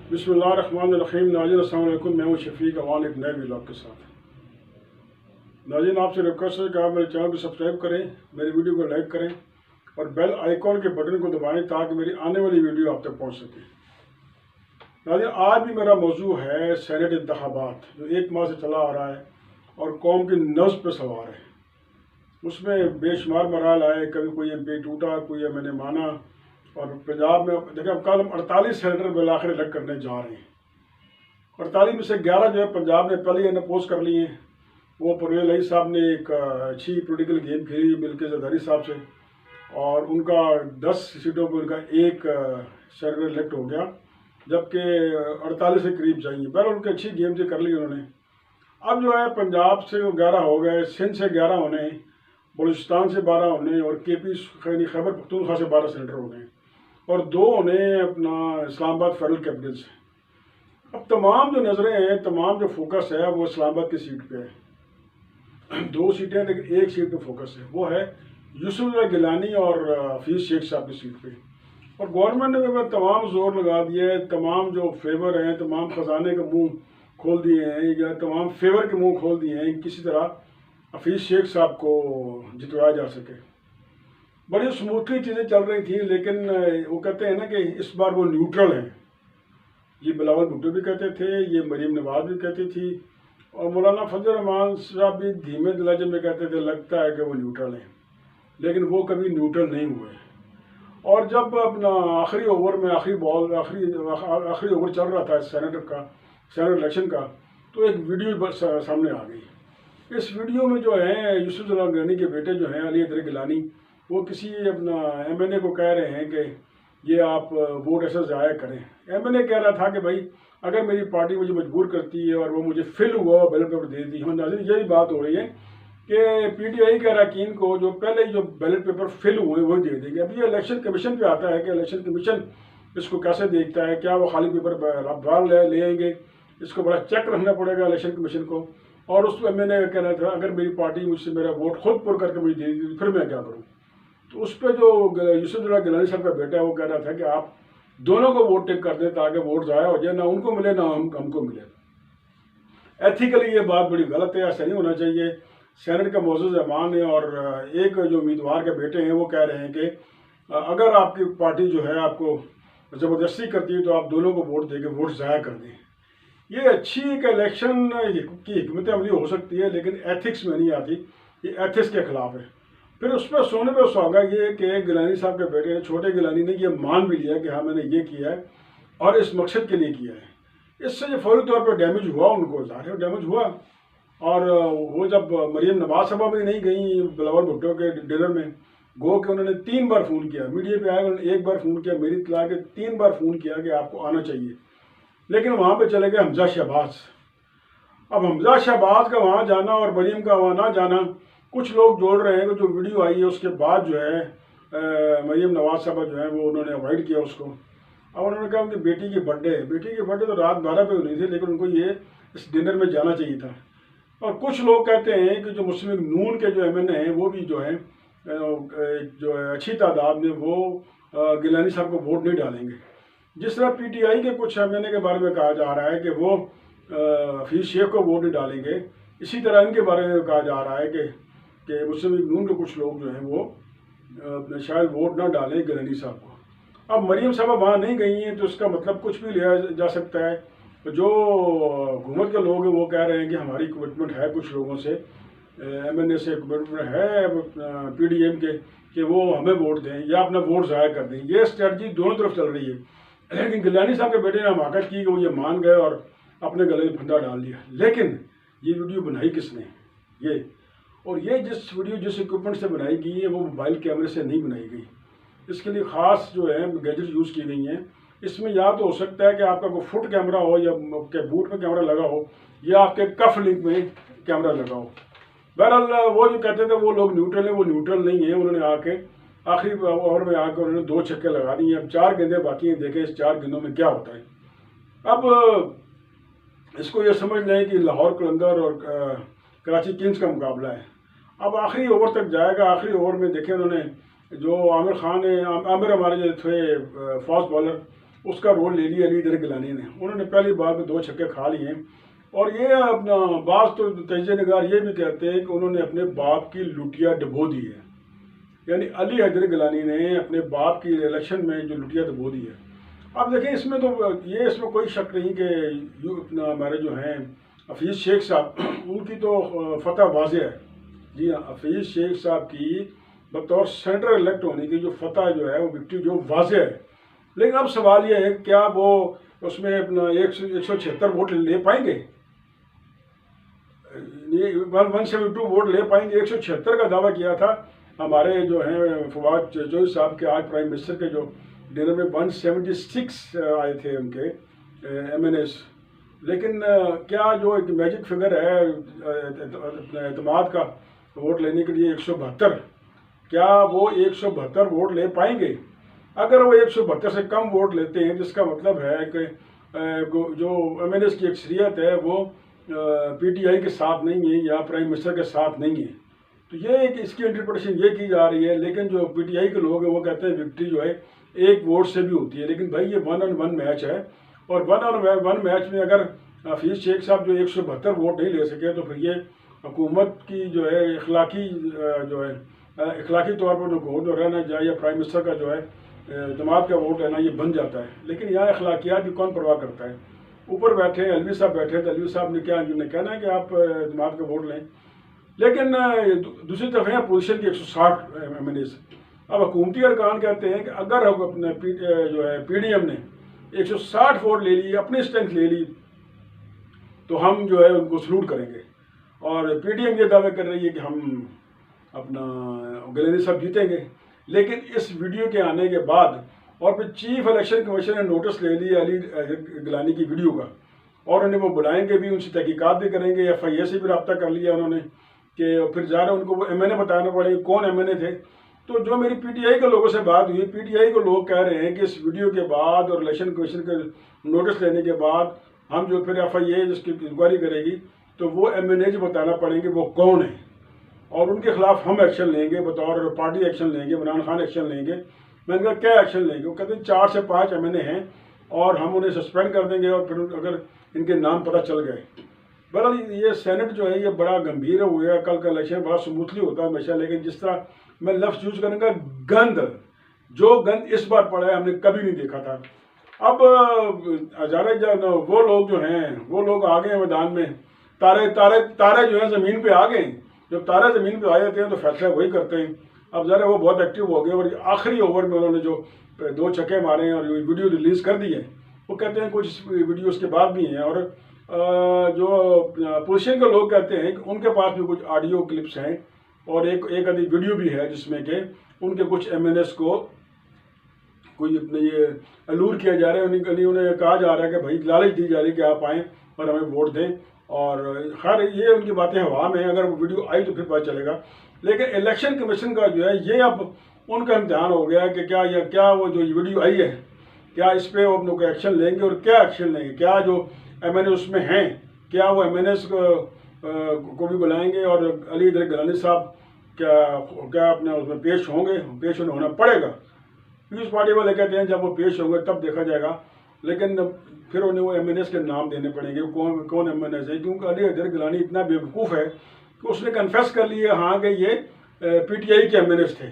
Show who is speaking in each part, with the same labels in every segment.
Speaker 1: बिस्मिल्लाहिर्रहमानिर्रहीम। नाज़रीन अस्सलाम वालेकुम। मैं हूँ शफीक अवान एक नए व्लॉग के साथ। नाज़रीन आपसे रिक्वेस्ट है कि आप मेरे चैनल को सब्सक्राइब करें, मेरी वीडियो को लाइक करें और बेल आइकॉन के बटन को दबाएं ताकि मेरी आने वाली वीडियो आप तक पहुँच सके। नाज़रीन आज भी मेरा मौजू है सेनेट इंतखाबात जो 1 माह से चला आ रहा है और कौम की नब्ज़ पर सवार है। उसमें बेशुमार मराहल आए, कभी कोई MP टूटा, कोई मैंने माना। और पंजाब में देखिए अब कल हम 48 सेनेटर बिलाखिर इलेक्ट करने जा रहे हैं। 48 में से 11 जो है पंजाब ने पहले ही अपोज कर लिए हैं। वो परवेज़ इलाही साहब ने एक अच्छी पोलिटिकल गेम खेली मिलकर जरदारी साहब से और उनका 10 सीटों पर उनका एक सेनेटर इलेक्ट हो गया, जबकि 48 के करीब चाहिए। बहरहाल उनकी अच्छी गेम से कर ली उन्होंने। अब जो है पंजाब से 11 हो गए, सिंध से 11 होने, बलूचिस्तान से 12 होने और KP खैबर पख्तूनख्वा से 12 सेनेटर होने और 2 होने अपना इस्लामाबाद फेडरल कैपिटल से। अब तमाम जो नज़रें हैं, तमाम जो फोकस है वो इस्लामाबाद की सीट पे है। 2 सीटें लेकिन एक सीट पे फोकस है, वो है यूसुफ गिलानी और हफीज़ शेख साहब की सीट पे। और गवर्नमेंट ने भी तमाम जोर लगा दिया है, तमाम जो फेवर हैं, तमाम ख़जाने के मुंह खोल दिए हैं या तमाम फेवर के मुंह खोल दिए हैं, किसी तरह हफीज़ शेख साहब को जितवाया जा सके। बड़ी स्मूथली चीज़ें चल रही थी, लेकिन वो कहते हैं ना कि इस बार वो न्यूट्रल हैं। ये बिलावल भुट्टो भी कहते थे, ये मरीम नवाज भी कहती थी और मौलाना फजल रहमान साहब भी धीमे लहजे में कहते थे लगता है कि वो न्यूट्रल हैं, लेकिन वो कभी न्यूट्रल नहीं हुए। और जब अपना आखिरी ओवर में आखिरी ओवर चल रहा था सेनेट इलेक्शन का, तो एक वीडियो सामने आ गई। इस वीडियो में जो है यूसुफ गिलानी के बेटे जो हैं अली हैदर गिलानी, वो किसी अपना MNA को कह रहे हैं कि ये आप वोट ऐसा ज़ाया करें। MNA कह रहा था कि भाई अगर मेरी पार्टी मुझे मजबूर करती है और वो मुझे फिल हुआ बैलेट पेपर दे दी। हम नाज़रीन यही बात हो रही है कि PTI के अरकान को जो पहले जो बैलेट पेपर फिल हुए वो दे देंगे। अब ये इलेक्शन कमीशन पे आता है कि इलेक्शन कमीशन इसको कैसे देखता है, क्या वो खाली पेपर बाहर ले आएंगे, इसको बड़ा चेक रखना पड़ेगा इलेक्शन कमीशन को। और उस MNA का कहना था अगर मेरी पार्टी मुझसे मेरा वोट खुद पुर करके मुझे दे दी फिर मैं क्या करूँ। तो उस पर जो यूसुफ गिलानी साहब का बेटा है वो कह रहा था कि आप दोनों को वोट टेक कर दें ताकि वोट ज़ाया हो जाए, ना उनको मिले ना हमको मिले। एथिकली ये बात बड़ी गलत है, ऐसा नहीं होना चाहिए। सेनेट का मोअज़्ज़ज़ ऐवान है और एक जो उम्मीदवार के बेटे हैं वो कह रहे हैं कि अगर आपकी पार्टी जो है आपको ज़बरदस्ती करती है तो आप दोनों को वोट देके वोट ज़ाया कर दें। ये अच्छी एक इलेक्शन की हिकमत अमली हो सकती है, लेकिन एथिक्स में नहीं आती, ये एथिक्स के खिलाफ है। फिर उस पर सोने पर सुहागा ये कि गिलानी साहब के बेटे ने, छोटे गिलानी ने ये मान भी लिया कि हाँ मैंने ये किया है और इस मकसद के लिए किया है। इससे जो फौरी तौर पर डैमेज हुआ उनको, ज़ाहिर डैमेज हुआ। और वो जब मरीम नवाज साहबा भी नहीं गई बिलावल भुट्टो के डिनर में, गो कि उन्होंने 3 बार फ़ोन किया, मीडिया पे आए उन्होंने 1 बार फ़ोन किया, मेरी इत्तला के 3 बार फ़ोन किया कि आपको आना चाहिए, लेकिन वहाँ पे चले गए हमजा शहबाज। अब हमजा शहबाज का वहाँ जाना और मरीम का वहाँ ना जाना, कुछ लोग जोड़ रहे हैं कि जो वीडियो आई है उसके बाद जो है मरीम नवाज साहबा जो है वो उन्होंने अवॉइड किया उसको। अब उन्होंने कहा उनकी बेटी की बर्थडे तो रात 12 पे हुई थी, लेकिन उनको ये इस डिनर में जाना चाहिए था। और कुछ लोग कहते हैं कि जो मुस्लिम नून के जो MNA हैं वो भी जो है जो है अच्छी तादाद में वो गिलानी साहब को वोट नहीं डालेंगे। जिस तरह PTI के कुछ MNA के बारे में कहा जा रहा है कि वो हफीज़ शेख को वोट नहीं डालेंगे, इसी तरह इनके बारे में कहा जा रहा है कि मुस्लिम नून के कुछ लोग जो हैं वो शायद वोट ना डालें गिलानी साहब को। अब मरीम साहबा वहाँ नहीं गई हैं तो इसका मतलब कुछ भी लिया जा सकता है। जो हुकूमत के लोग हैं वो कह रहे हैं कि हमारी कमिटमेंट है कुछ लोगों से, MNA से कमिटमेंट है PDM के कि वो हमें वोट दें या अपना वोट ज़ाया कर दें। ये स्ट्रेटजी दोनों तरफ चल रही है, लेकिन गिलानी साहब के बेटे ने हमाकत की कि वो ये मान गए और अपने गले में फंदा डाल दिया। लेकिन ये वीडियो बनाई किसने, ये जिस इक्विपमेंट से बनाई गई है वो मोबाइल कैमरे से नहीं बनाई गई। इसके लिए ख़ास जो है गैजेट यूज़ की गई हैं। इसमें या तो हो सकता है कि आपका कोई फुट कैमरा हो या आपके बूट में कैमरा लगा हो या आपके कफ लिंक में कैमरा लगा हो। बहरहाल वो जो कहते थे वो लोग न्यूट्रल हैं, वो न्यूट्रल नहीं है। उन्होंने आके आखिरी ओवर में आकर उन्होंने 2 छक्के लगा दिए। अब 4 गेंदें बाकी हैं, देखें इस 4 गेंदों में क्या होता है। अब इसको ये समझ लें कि लाहौर कलंदर और कराची किंग्स का मुकाबला है। अब आखिरी ओवर तक जाएगा। आखिरी ओवर में देखें उन्होंने जो आमिर खान है, आमिर हमारे जो थे फास्ट बॉलर, उसका रोल ले लिया अली इधर गिलानी ने। उन्होंने पहली बार में 2 छक्के खा लिए। और ये अपना बास तो तजज़िया निगार ये भी कहते हैं कि उन्होंने अपने बाप की लुटिया डबो दी है, यानी अली हैदर गिलानी ने अपने बाप की इलेक्शन में जो लुटिया डबो दी है। अब देखें इसमें तो ये इसमें कोई शक नहीं कि अपना हमारे जो हैं हफीज़ शेख साहब उनकी तो फतह वाज़ेह है। जी हाँ, हफीज़ शेख साहब की बतौर सेंटर इलेक्ट होने की जो फतह जो है वो विक्ट्री जो वाज़ेह है। लेकिन अब सवाल ये है क्या वो उसमें अपना 176 वोट ले पाएंगे, ये 172 वोट ले पाएंगे। 176 का दावा किया था हमारे जो हैं फवाद चौधरी साहब के, आज प्राइम मिनिस्टर के जो डिनर में 176 आए थे उनके MNS। लेकिन क्या जो एक मैजिक फिगर है एतमाद का वोट लेने के लिए 172, क्या वो 172 वोट ले पाएंगे? अगर वो 172 से कम वोट लेते हैं जिसका मतलब है कि जो MNS की अक्सरियत है वो PTI के साथ नहीं है या प्राइम मिनिस्टर के साथ नहीं है, तो ये एक इसकी इंटरप्रिटेशन ये की जा रही है। लेकिन जो PTI के लोग हैं वो कहते हैं विक्ट्री जो है 1 वोट से भी होती है। लेकिन भाई ये 1-on-1 मैच है, और 1-on-1 मैच में अगर हफीज़ शेख साहब जो 172 वोट नहीं ले सके तो फिर ये हुकूमत की जो है इखलाकी तौर पर जो रहना चाहिए या प्राइम मिनिस्टर का जो है जमात का वोट लेना ये बन जाता है। लेकिन यहाँ अखलाकियात की कौन परवाह करता है? ऊपर बैठे हैं अलवी साहब बैठे हैं, तो अलवी साहब ने क्या कहना है कि आप जमात का वोट लें। लेकिन दूसरी तरफ है पोजीशन की 160 MNAs। अब हुकूमती अरकान कहते हैं कि अगर अपने जो है PDM ने 160 वोट ले ली, अपनी स्ट्रेंथ ले ली, तो हम जो है उनको सलूट करेंगे। और PDM ये दावा कर रही है कि हम अपना गिलानी साहब जीतेंगे। लेकिन इस वीडियो के आने के बाद और फिर चीफ इलेक्शन कमीशन ने नोटिस ले लिया अली गिलानी की वीडियो का, और उन्हें वो बुलाएंगे भी, उनसे तहकीकात भी करेंगे। FIA से भी रब्ता कर लिया उन्होंने कि फिर ज़्यादा उनको वो MNA बताना पड़ेगा कौन MNA थे। तो जो मेरी PTI के लोगों से बात हुई, PTI को लोग कह रहे हैं कि इस वीडियो के बाद और इलेक्शन कमीशन के नोटिस लेने के बाद हम जो फिर FIA जिसकी इंक्वायरी करेगी तो वो MNAs बताना पड़ेंगे वो कौन है, और उनके खिलाफ हम एक्शन लेंगे, बतौर पार्टी एक्शन लेंगे, इमरान खान एक्शन लेंगे। मैंने कहा क्या एक्शन लेंगे? वो कहते हैं 4 से 5 MNA हैं और हम उन्हें सस्पेंड कर देंगे, और फिर अगर इनके नाम पता चल गए। बहरहाल ये सेनेट जो है ये बड़ा गंभीर हुआ है। कल का इलेक्शन बड़ा स्मूथली होता है हमेशा, लेकिन जिस तरह मैं लफ्ज़ यूज करूँगा गंद, जो गंद इस बार पड़ा है हमने कभी नहीं देखा था। अब हजारे वो लोग जो हैं वो लोग आ गए मैदान में, तारे जो है ज़मीन पे आ गए। जब तारे ज़मीन पे आ जाते हैं तो फैसला वही करते हैं। अब ज़रा वो बहुत एक्टिव हो गए और आखिरी ओवर में उन्होंने जो 2 छक्के मारे हैं और वीडियो रिलीज़ कर दी है, वो कहते हैं कुछ वीडियो उसके बाद भी हैं। और जो पोजीशन के लोग कहते हैं कि उनके पास भी कुछ ऑडियो क्लिप्स हैं और एक आधी वीडियो भी है जिसमें कि उनके कुछ MNAs को कोई अपने ये अलूर किया जा रहा है, उन्हें कहा जा रहा है कि भाई लालच दी जा रही है कि आप आएँ और हमें वोट दें। और खैर ये उनकी बातें हवा में, अगर वो वीडियो आई तो फिर पता चलेगा। लेकिन इलेक्शन कमीशन का जो है ये अब उनका इम्तिहान हो गया कि क्या वो जो वीडियो आई है क्या इस पर वो अपनों को एक्शन लेंगे और क्या एक्शन लेंगे। क्या जो MNA उसमें हैं क्या वो MNAs को भी बुलाएंगे और अली इधर गिलानी साहब क्या अपने उसमें पेश होंगे? पेश होना पड़ेगा। पीपल्स पार्टी वाले कहते हैं जब वो पेश होंगे तब देखा जाएगा। लेकिन फिर उन्हें वो MNAs के नाम देने पड़ेंगे, कौन MNAs है, क्योंकि अली इधर गिलानी इतना बेवकूफ़ है कि उसने कन्फेस कर लिया हाँ कि ये PTI के MNAs थे।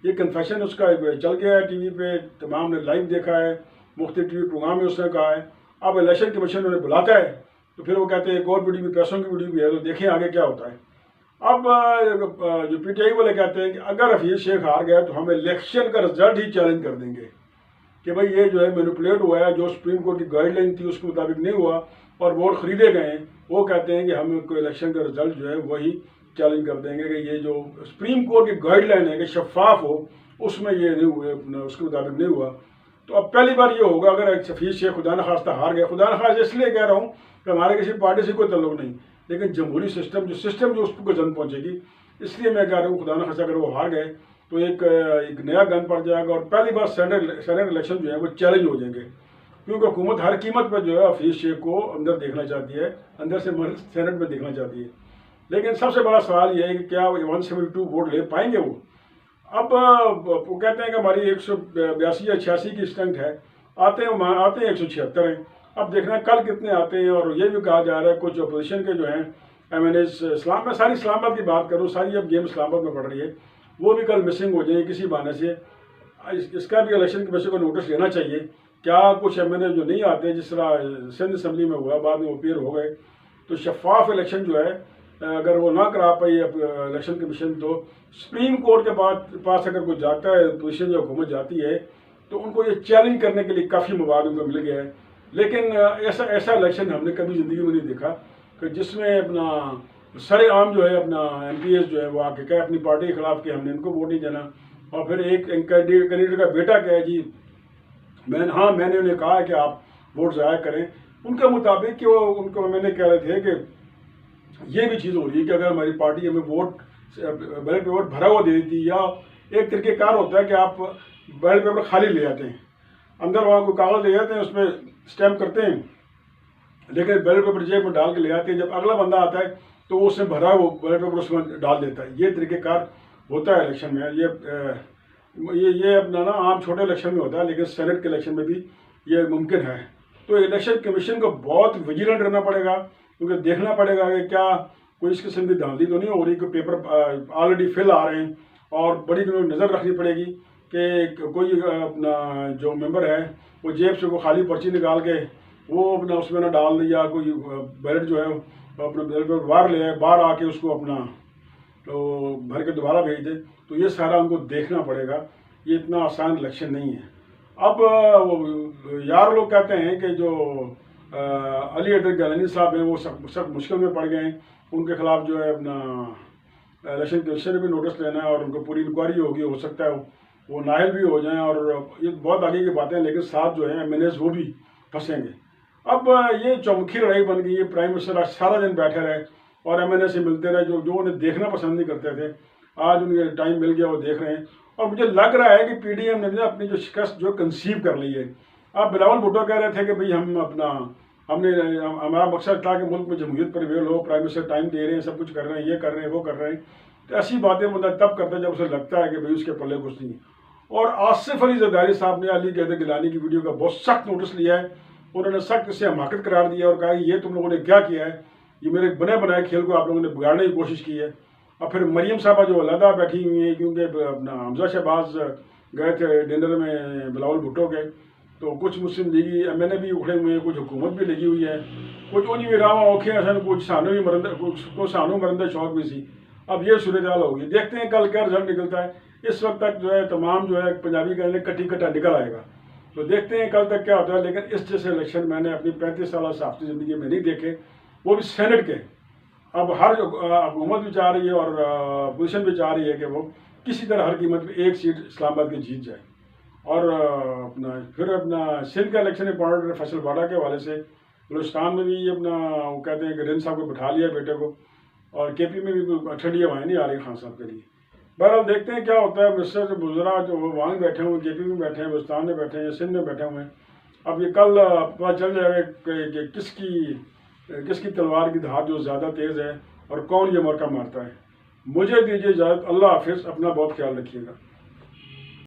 Speaker 1: ये कन्फेशन उसका चल गया है, TV पे तमाम ने लाइव देखा है, मुख्तलिफ TV प्रोग्राम में उसने कहा है। अब इलेक्शन कमीशन उन्हें बुलाता है तो फिर वो कहते हैं एक और वीडियो भी, पैसों की वीडियो भी है, तो देखें आगे क्या होता है। अब जो PTI वाले कहते हैं कि अगर हफीज़ शेख हार गया तो हम इलेक्शन का रिजल्ट ही चैलेंज कर देंगे कि भाई ये जो है मैनिपुलेट हुआ है, जो सुप्रीम कोर्ट की गाइडलाइन थी उसके मुताबिक नहीं हुआ और वोट खरीदे गए हैं। वो कहते हैं कि हम इलेक्शन का रिजल्ट जो है वही चैलेंज कर देंगे कि ये जो सुप्रीम कोर्ट की गाइडलाइन है कि शफाफ हो, उसमें ये नहीं हुए, उसके मुताबिक नहीं हुआ। तो अब पहली बार ये होगा अगर हफीज़ शेख खुदा न खास्ता हार गया। खुदा न खास्ता इसलिए कह रहा हूँ कि हमारे किसी पार्टी से कोई तल्लुक नहीं, लेकिन जमहूरी सिस्टम जो उसको गन पहुँचेगी, इसलिए मैं कह रहा हूँ खुदा न खास्ता अगर वो हार गए तो एक नया गन पड़ जाएगा और पहली बार सेनेट इलेक्शन जो है वो चैलेंज हो जाएंगे, क्योंकि हुकूमत हर कीमत पर जो है हफीज़ शेख को अंदर देखना चाहती है, अंदर से सेनेट में देखना चाहती है। लेकिन सबसे बड़ा सवाल यह है कि क्या 172 वोट ले पाएंगे वो? अब वो कहते हैं कि हमारी 182 या 86 की स्ट्रेंथ है आते हैं 176 हैं। अब देखना कल कितने आते हैं। और ये भी कहा जा रहा है कुछ अपोजिशन के जो हैं MNAs इस्लाम में, सारी इस्लामाबाद की बात करूँ, सारी अब गेम इस्लामाबाद में पड़ रही है, वो भी कल मिसिंग हो जाएंगे किसी बहाने से। इसका भी इलेक्शन कमीशन को नोटिस लेना चाहिए। क्या कुछ MNA जो नहीं आते, जिस तरह सिंध असम्बली में हुआ, बाद में वो पेयर हो गए, तो शफाफ इलेक्शन जो है अगर वो ना करा पाई इलेक्शन कमीशन, तो सुप्रीम कोर्ट के पास अगर कोई जाता है, पोजीशन जो हुकूमत जाती है, तो उनको ये चैलेंज करने के लिए काफ़ी मवाद उनको मिल गया है। लेकिन ऐसा इलेक्शन हमने कभी ज़िंदगी में नहीं देखा कि जिसमें अपना सरेआम जो है अपना MPs जो है वो आके कहे अपनी पार्टी के खिलाफ कि हमने इनको वोट नहीं देना। और फिर एक कैंडिडेट का बेटा कहे जी मैंने उन्हें कहा है कि आप वोट ज़ाया करें, उनके मुताबिक कि वो उनको मैंने कह रहे थे कि ये भी चीज़ हो रही है कि अगर हमारी पार्टी हमें वोट बैलेट पेपर भरा हुआ दे देती, या एक तरीक़ेकार होता है कि आप बैलेट पेपर खाली ले आते हैं, अंदर वहाँ कोई कागज़ ले जाते हैं, उसमें स्टैम्प करते हैं, लेकिन बैलेट पेपर जेब में डाल के ले आते हैं। जब अगला बंदा आता है तो वो उसमें भरा वो बैलेट पेपर उसमें डाल देता है। ये तरीक़ेकार होता है इलेक्शन में। ये अपना ना आम छोटे इलेक्शन में होता है, लेकिन सेनेट के इलेक्शन में भी ये मुमकिन है। तो इलेक्शन कमीशन को बहुत विजिलेंट रहना पड़ेगा, क्योंकि देखना पड़ेगा कि क्या कोई इस किस्म की धांधली तो नहीं हो रही कि पेपर ऑलरेडी फिल आ रहे हैं। और बड़ी नज़र रखनी पड़ेगी कि कोई अपना जो मेंबर है वो जेब से वो खाली पर्ची निकाल के वो अपना उसमें ना डाल दे, या कोई बैलेट जो है अपना बैलेट पेपर बाहर ले आए, बाहर आके उसको अपना तो भर के दोबारा भेज दे। तो ये सारा उनको देखना पड़ेगा। ये इतना आसान इलेक्शन नहीं है। अब यार लोग कहते हैं कि जो अली अदर गैलानी साहब हैं वो सख्त मुश्किल में पड़ गए हैं, उनके खिलाफ जो है अपना इलेक्शन कमीशन ने भी नोटिस लेना है और उनको पूरी इंक्वायरी होगी, हो सकता है वो नाहल भी हो जाएं। और ये बहुत आगे की बातें हैं, लेकिन साथ जो है MNAs वो भी फंसेंगे। अब ये चौमुखी लड़ाई बन गई है। प्राइम मिनिस्टर आज सारा दिन बैठे रहे और MNA से मिलते रहे, जो उन्हें देखना पसंद नहीं करते थे। आज उन्हें टाइम मिल गया, वो देख रहे हैं। और मुझे लग रहा है कि PDM ने अपनी जो शिकस्त जो कंसीव कर ली है। अब बिलावल भुट्टो कह रहे थे कि भाई हमारा मकसद था कि मुल्क में जमहूरियत प्रिवेल हो, प्राइम मिनिस्टर टाइम दे रहे हैं, सब कुछ कर रहे हैं, ये कर रहे हैं, वो कर रहे हैं। तो ऐसी बातें बंदा तब करता है जब उसे लगता है कि भाई उसके पल्ले कुछ नहीं। और आसिफ अली जरदारी साहब ने अली अदर गिलानी की वीडियो का बहुत सख्त नोटिस लिया है। उन्होंने सख्त इससे हमाकत करार दिया और कहा कि ये तुम लोगों ने क्या किया है, ये मेरे बने बनाए खेल को आप लोगों ने बिगाड़ने की कोशिश की है। और फिर मरियम साहबा जो अलहदा बैठी हुई है, क्योंकि अपना हमजा शहबाज गए थे डिनर में बिलावल भुट्टो के, तो कुछ मुस्लिम लीगी MNA भी उखड़े हुए हैं, कुछ हुकूमत भी लगी हुई है, कुछ उन्हीं भी रावा औखे हसन, कुछ सानू मरंदा शौक भी सी। अब ये सूरत हाल होगी। देखते हैं कल क्या रिजल्ट निकलता है। इस वक्त तक जो है तमाम जो है पंजाबी कहने कट्टी कट्टा निकल आएगा। तो देखते हैं कल तक क्या होता है। लेकिन इस जैसे इलेक्शन मैंने अपनी 35 साल सहाफ़ती ज़िंदगी में नहीं देखे, वो भी सेनेट के। अब हर हुकूमत भी चाह रही है और अपोजिशन भी चाह रही है कि वो किसी तरह हर कीमत पर एक सीट इस्लामाबाद की जीत जाए। और फिर अपना सिंध का इलेक्शन इंपॉर्टेंट है फैसल वाडा के हवाले से। बलूचिस्तान में भी अपना वो कहते हैं कि रिंद साहब को बिठा लिया बेटे को, और KP में भी कोई ठंडी हवाएँ नहीं आ रही खान साहब के लिए। बहरहाल देखते हैं क्या होता है। मिनिस्टर जो बुजुर्ग जो वहाँ बैठे हुए, KP में बैठे हैं, बलूचिस्तान में बैठे हैं, सिंध में बैठे हुए हैं। अब ये कल पता चल जाएगा कि किसकी तलवार की धार जो ज़्यादा तेज़ है और कौन ये मौका मारता है। मुझे दीजिए इजाज़त। अल्लाह हाफिज़। अपना बहुत ख्याल रखिएगा।